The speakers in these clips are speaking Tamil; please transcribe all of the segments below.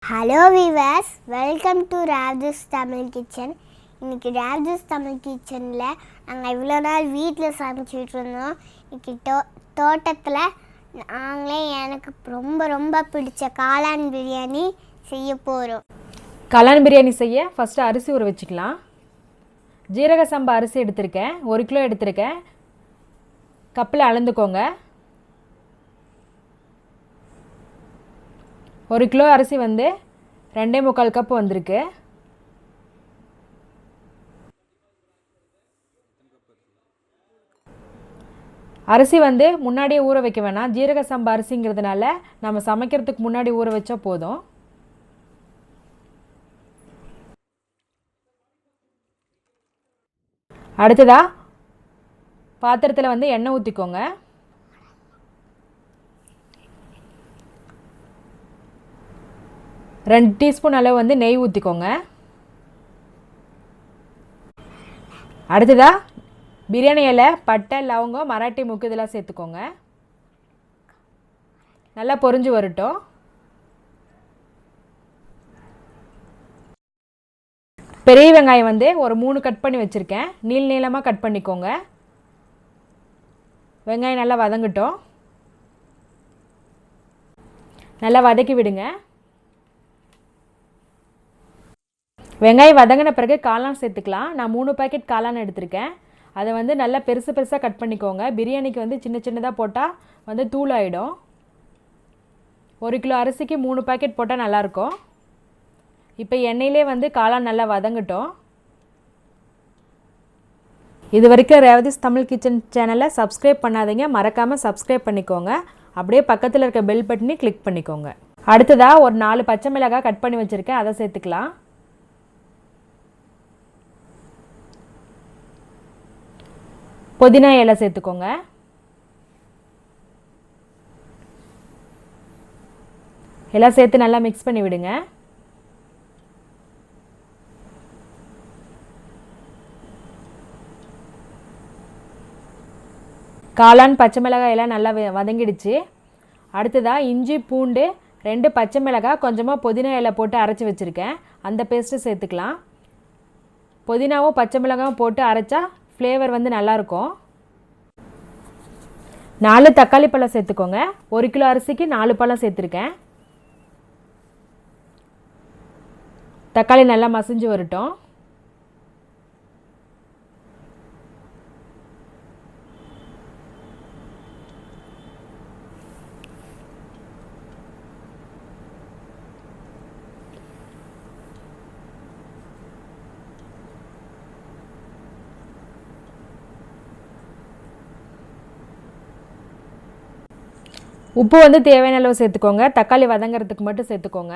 ஹலோ வீவர்ஸ், வெல்கம் டு ராவ்ஜூஸ் தமிழ் கிச்சன். இன்றைக்கி ராவ்ஜூஸ் தமிழ் கிச்சனில் நாங்கள் இவ்வளோ நாள் வீட்டில் சமைச்சிட்டு இருந்தோம். இன்றைக்கி தோட்டத்தில் நாங்களே எனக்கு ரொம்ப ரொம்ப பிடிச்ச காளான் பிரியாணி செய்ய போகிறோம். காளான் பிரியாணி செய்ய ஃபஸ்ட்டு அரிசி ஊற வச்சுக்கலாம். ஜீரக சம்பா அரிசி எடுத்திருக்கேன், 1 கிலோ எடுத்திருக்கேன். கப்பில் அளந்துக்கோங்க. 1 கிலோ அரிசி வந்து 2.25 கப் வந்திருக்கு. அரிசி வந்து முன்னாடியே ஊற வைக்க வேணாம். ஜீரக சம்பா அரிசிங்கிறதுனால நம்ம சமைக்கிறதுக்கு முன்னாடி ஊற வச்சா போதும். அடுத்ததாக பாத்திரத்தில் வந்து எண்ணெய் ஊற்றிக்கோங்க. ரெண்டு டீஸ்பூன் அளவு வந்து நெய் ஊற்றிக்கோங்க. அடுத்ததாக பிரியாணி இலை, பட்டை, லவங்கம், மராட்டி மூக்கு இதெல்லாம் சேர்த்துக்கோங்க. நல்லா பொரிஞ்சு வரட்டும். பெரிய வெங்காயம் வந்து ஒரு 3 கட் பண்ணி வச்சுருக்கேன். நீளமாக கட் பண்ணிக்கோங்க. வெங்காயம் நல்லா வதங்கட்டும். நல்லா வதக்கி விடுங்க. வெங்காயம் வதங்கின பிறகு காளான் சேர்த்துக்கலாம். நான் 3 பாக்கெட் காளான் எடுத்திருக்கேன். அதை வந்து நல்லா பெருசாக கட் பண்ணிக்கோங்க. பிரியாணிக்கு வந்து சின்னதாக போட்டால் வந்து தூளாயிடும். 1 கிலோ அரிசிக்கு 3 பாக்கெட் போட்டால் நல்லாயிருக்கும். இப்போ எண்ணெயிலே வந்து காளான் நல்லா வதங்கட்டும். இது வரைக்கும் ரேவதிஸ் தமிழ் கிச்சன் சேனலை சப்ஸ்கிரைப் பண்ணாதீங்க, மறக்காமல் சப்ஸ்கிரைப் பண்ணிக்கோங்க. அப்படியே பக்கத்தில் இருக்க பெல் பட்டனை கிளிக் பண்ணிக்கோங்க. அடுத்ததாக ஒரு 4 பச்சை மிளகாய் கட் பண்ணி வச்சுருக்கேன், அதை சேர்த்துக்கலாம். புதினா இலை சேர்த்துக்கோங்க. எல்லாம் சேர்த்து நல்லா மிக்ஸ் பண்ணி விடுங்க. காளான், பச்சை மிளகாய் எல்லாம் நல்லா வதங்கிடுச்சு. அடுத்ததாக இஞ்சி, பூண்டு, 2 பச்சை மிளகாய், கொஞ்சமாக புதினா இலை போட்டு அரைச்சி வச்சுருக்கேன், அந்த பேஸ்ட்டு சேர்த்துக்கலாம். புதினாவும் பச்சை மிளகாயும் போட்டு அரைச்சா ஃப்ளேவர் வந்து நல்லாயிருக்கும். 4 தக்காளி பழம் சேர்த்துக்கோங்க. 1 கிலோ அரிசிக்கு 4 பழம் சேர்த்துருக்கேன். தக்காளி நல்லா மசிஞ்சு வரட்டும். உப்பு வந்து தேவையான அளவு சேர்த்துக்கோங்க. தக்காளி வதங்கிறதுக்கு மட்டும் சேர்த்துக்கோங்க.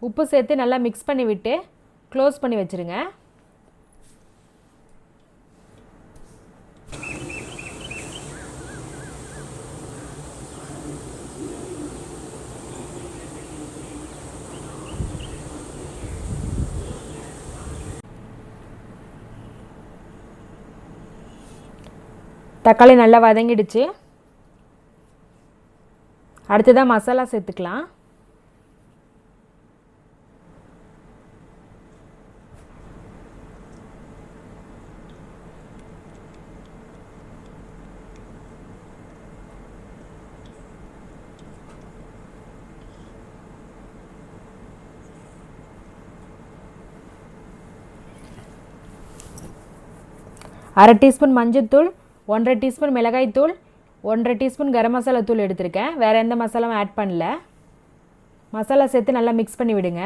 உப்பு சேர்த்து நல்லா மிக்ஸ் பண்ணி விட்டு க்ளோஸ் பண்ணி வச்சுருங்க. தக்காளி நல்லா வதங்கிடுச்சு. அடுத்ததாக மசாலா சேர்த்துக்கலாம். அரை டீஸ்பூன் மஞ்சள்தூள், 1.5 டீஸ்பூன் மிளகாய்த்தூள், 1.5 டீஸ்பூன் கரம் மசாலா தூள் எடுத்திருக்கேன். வேறு எந்த மசாலாவும் ஆட் பண்ணல. மசாலா சேர்த்து நல்லா மிக்ஸ் பண்ணி விடுங்க.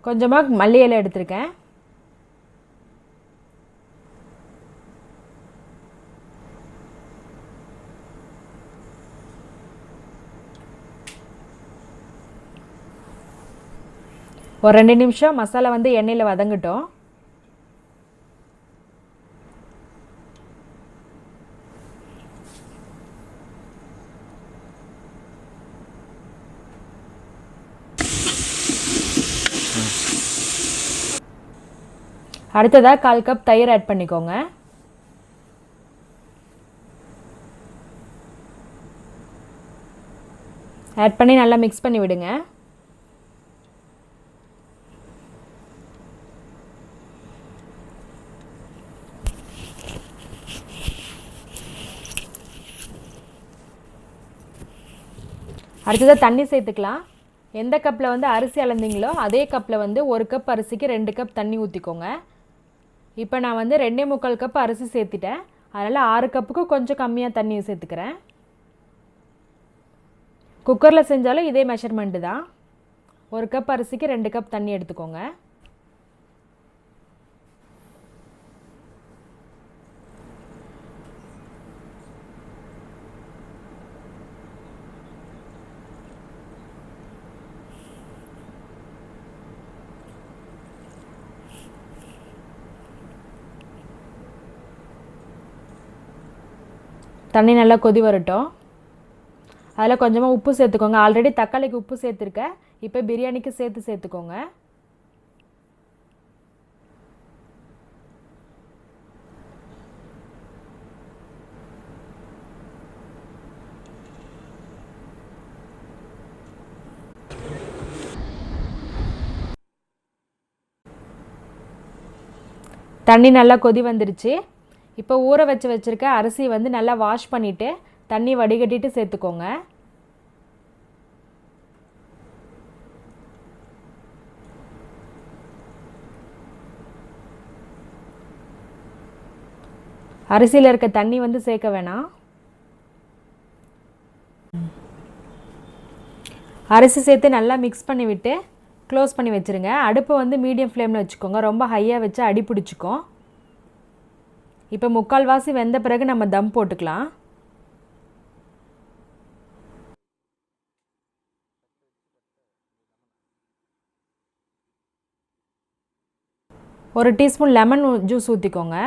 கொஞ்சமாக மல்லி இலை எடுத்திருக்கேன். ஒரு 2 நிமிஷம் மசாலா வந்து எண்ணெயில் வதங்கட்டும். அடுத்ததாக 1/4 கப் தயிர் ஆட் பண்ணிக்கோங்க. ஆட் பண்ணி நல்லா மிக்ஸ் பண்ணி விடுங்க. அடுத்ததாக தண்ணி சேர்த்துக்கலாம். எந்த கப்பில் வந்து அரிசி அளந்தீங்களோ அதே கப்பில் வந்து 1 கப் அரிசிக்கு 2 கப் தண்ணி ஊற்றிக்கோங்க. இப்போ நான் வந்து 2.25 கப் அரிசி சேர்த்துட்டேன். அதனால் 6 கப்புக்கு கொஞ்சம் கம்மியாக தண்ணி சேர்த்துக்கிறேன். குக்கரில் செஞ்சாலும் இதே மெஷர்மெண்ட்டு தான். 1 கப் அரிசிக்கு 2 கப் தண்ணி எடுத்துக்கோங்க. தண்ணி நல்லா கொதி வரட்டும். அதில் கொஞ்சமாக உப்பு சேர்த்துக்கோங்க. ஆல்ரெடி தக்காளிக்கு உப்பு சேர்த்துருக்கேன். இப்போ பிரியாணிக்கு சேர்த்துக்கோங்க. தண்ணி நல்லா கொதி வந்துருச்சு. இப்போ ஊற வச்சுருக்க அரிசி வந்து நல்லா வாஷ் பண்ணிவிட்டு தண்ணி வடிகட்டிட்டு சேர்த்துக்கோங்க. அரிசியில் இருக்க தண்ணி வந்து சேர்க்க வேணாம். அரிசி சேர்த்து நல்லா மிக்ஸ் பண்ணி விட்டு க்ளோஸ் பண்ணி வச்சுருங்க. அடுப்பை வந்து மீடியம் ஃப்ளேமில் வச்சுக்கோங்க. ரொம்ப ஹையாக வச்சு அடி பிடிச்சிக்கும். இப்போ 3/4 வாசி வெந்த பிறகு நம்ம தம் போட்டுக்கலாம். ஒரு டீஸ்பூன் லெமன் ஜூஸ் ஊற்றிக்கோங்க.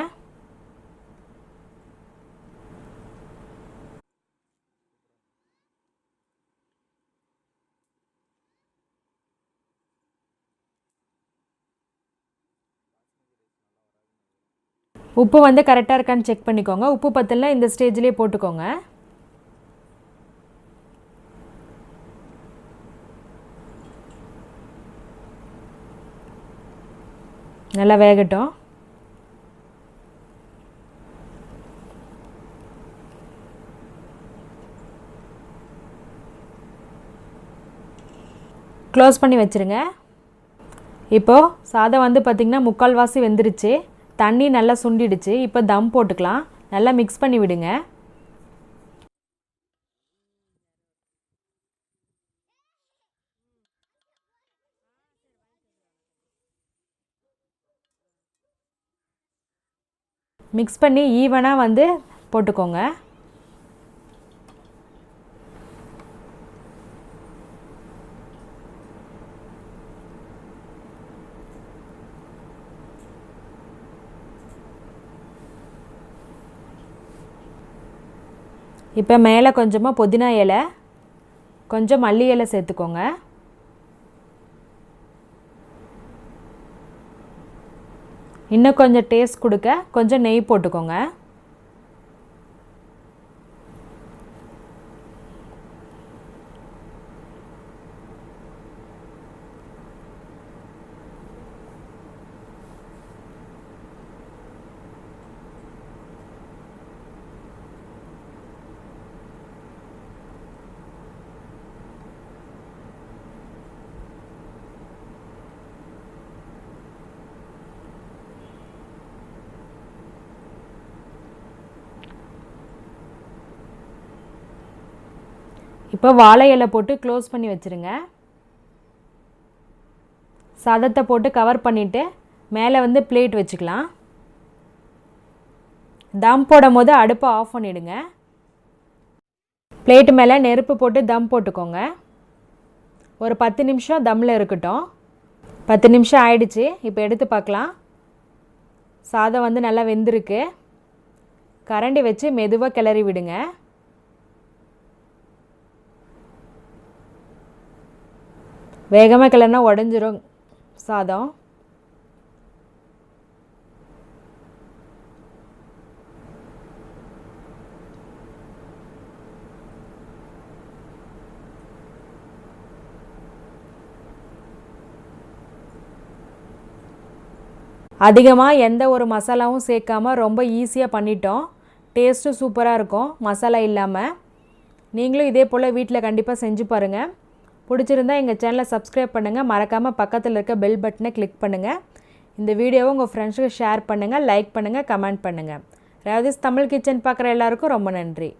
உப்பு வந்து கரெக்டாக இருக்கான்னு செக் பண்ணிக்கோங்க. உப்பு பத்தலைனா இந்த ஸ்டேஜ்லேயே போட்டுக்கோங்க. நல்லா வேகட்டும். க்ளோஸ் பண்ணி வச்சுருங்க. இப்போது சாதம் வந்து பார்த்திங்கன்னா 3/4 வாசி வெந்துருச்சு. தண்ணி நல்லா சுண்டிடுச்சு. இப்போ தம் போட்டுக்கலாம். நல்லா மிக்ஸ் பண்ணி விடுங்க. மிக்ஸ் பண்ணி ஈவனாக வந்து போட்டுக்கோங்க. இப்போ மேலே கொஞ்சமாக புதினா இலை, கொஞ்சம் மல்லி இலை சேர்த்துக்கோங்க. இன்னும் கொஞ்சம் டேஸ்ட் கொடுக்க கொஞ்சம் நெய் போட்டுக்கோங்க. இப்போ வாழை இலை போட்டு க்ளோஸ் பண்ணி வச்சுருங்க. சாதத்தை போட்டு கவர் பண்ணிவிட்டு மேலே வந்து பிளேட் வச்சுக்கலாம். தம் போடும் போது அடுப்பை ஆஃப் பண்ணிவிடுங்க. பிளேட்டு மேலே நெருப்பு போட்டு தம் போட்டுக்கோங்க. ஒரு 10 நிமிஷம் தம்மில் இருக்கட்டும். 10 நிமிஷம் ஆயிடுச்சு. இப்போ எடுத்து பார்க்கலாம். சாதம் வந்து நல்லா வெந்திருக்கு. கரண்டி வச்சு மெதுவாக கிளறி விடுங்க. வேகமாக கிளறினா உடஞ்சிரும் சாதம். அதிகமாக எந்த ஒரு மசாலாவும் சேர்க்காமல் ரொம்ப ஈஸியாக பண்ணிட்டோம். டேஸ்ட்டும் சூப்பராக இருக்கும் மசாலா இல்லாமல். நீங்களும் இதே போல் வீட்டில் கண்டிப்பாக செஞ்சு பாருங்கள். பிடிச்சிருந்தால் எங்கள் சேனலை சப்ஸ்கிரைப் பண்ணுங்கள். மறக்காமல் பக்கத்தில் இருக்க பெல் பட்டனை கிளிக் பண்ணுங்கள். இந்த வீடியோவை உங்கள் ஃப்ரெண்ட்ஸுக்கு ஷேர் பண்ணுங்கள், லைக் பண்ணுங்கள், கமெண்ட் பண்ணுங்கள். ராவ்திஸ் தமிழ் கிச்சன் பார்க்குற எல்லாருக்கும் ரொம்ப நன்றி.